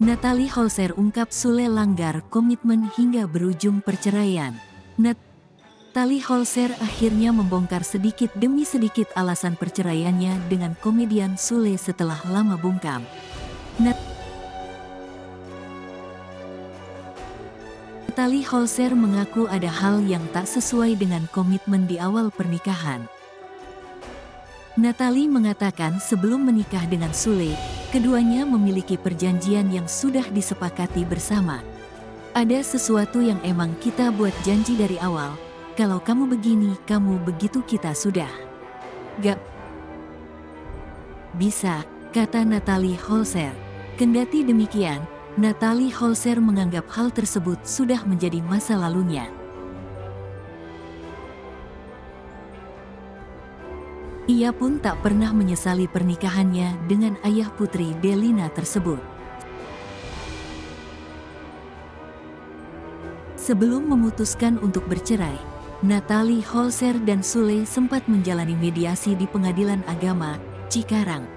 Natalie Holzer ungkap Sule langgar komitmen hingga berujung perceraian. Natalie Holzer akhirnya membongkar sedikit demi sedikit alasan perceraiannya dengan komedian Sule setelah lama bungkam. Natalie Holzer mengaku ada hal yang tak sesuai dengan komitmen di awal pernikahan. Natalie mengatakan sebelum menikah dengan Sule, keduanya memiliki perjanjian yang sudah disepakati bersama. Ada sesuatu yang emang kita buat janji dari awal, kalau kamu begini, kamu begitu, kita sudah gak bisa, kata Natalie Holzer. Kendati demikian, Natalie Holzer menganggap hal tersebut sudah menjadi masa lalunya. Ia pun tak pernah menyesali pernikahannya dengan ayah putri Delina tersebut. Sebelum memutuskan untuk bercerai, Natalie Holzer dan Sule sempat menjalani mediasi di Pengadilan Agama, Cikarang.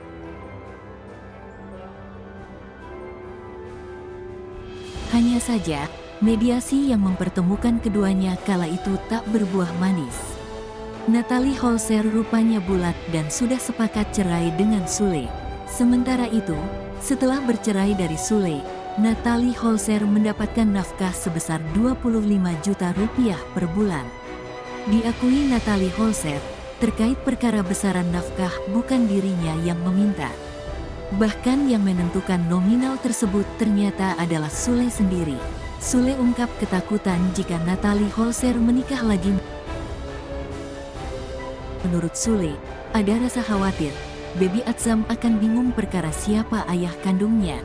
Hanya saja, mediasi yang mempertemukan keduanya kala itu tak berbuah manis. Natalie Holzer rupanya bulat dan sudah sepakat cerai dengan Sule. Sementara itu, setelah bercerai dari Sule, Natalie Holzer mendapatkan nafkah sebesar 25 juta rupiah per bulan. Diakui Natalie Holzer, terkait perkara besaran nafkah bukan dirinya yang meminta. Bahkan yang menentukan nominal tersebut ternyata adalah Sule sendiri. Sule ungkap ketakutan jika Natalie Holzer menikah lagi. Menurut Sule, ada rasa khawatir, Baby Atzam akan bingung perkara siapa ayah kandungnya.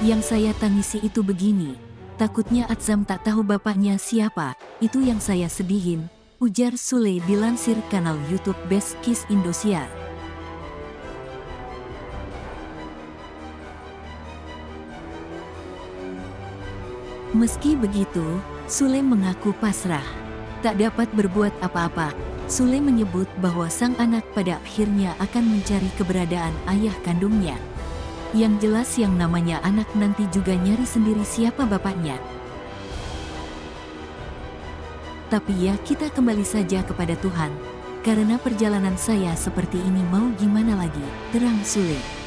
Yang saya tangisi itu begini, takutnya Atzam tak tahu bapaknya siapa, itu yang saya sedihin, ujar Sule dilansir kanal YouTube Best Kiss Indosiar. Meski begitu, Sule mengaku pasrah, tak dapat berbuat apa-apa. Sule menyebut bahwa sang anak pada akhirnya akan mencari keberadaan ayah kandungnya. Yang jelas yang namanya anak nanti juga nyari sendiri siapa bapaknya. Tapi ya kita kembali saja kepada Tuhan, karena perjalanan saya seperti ini mau gimana lagi, terang Sule.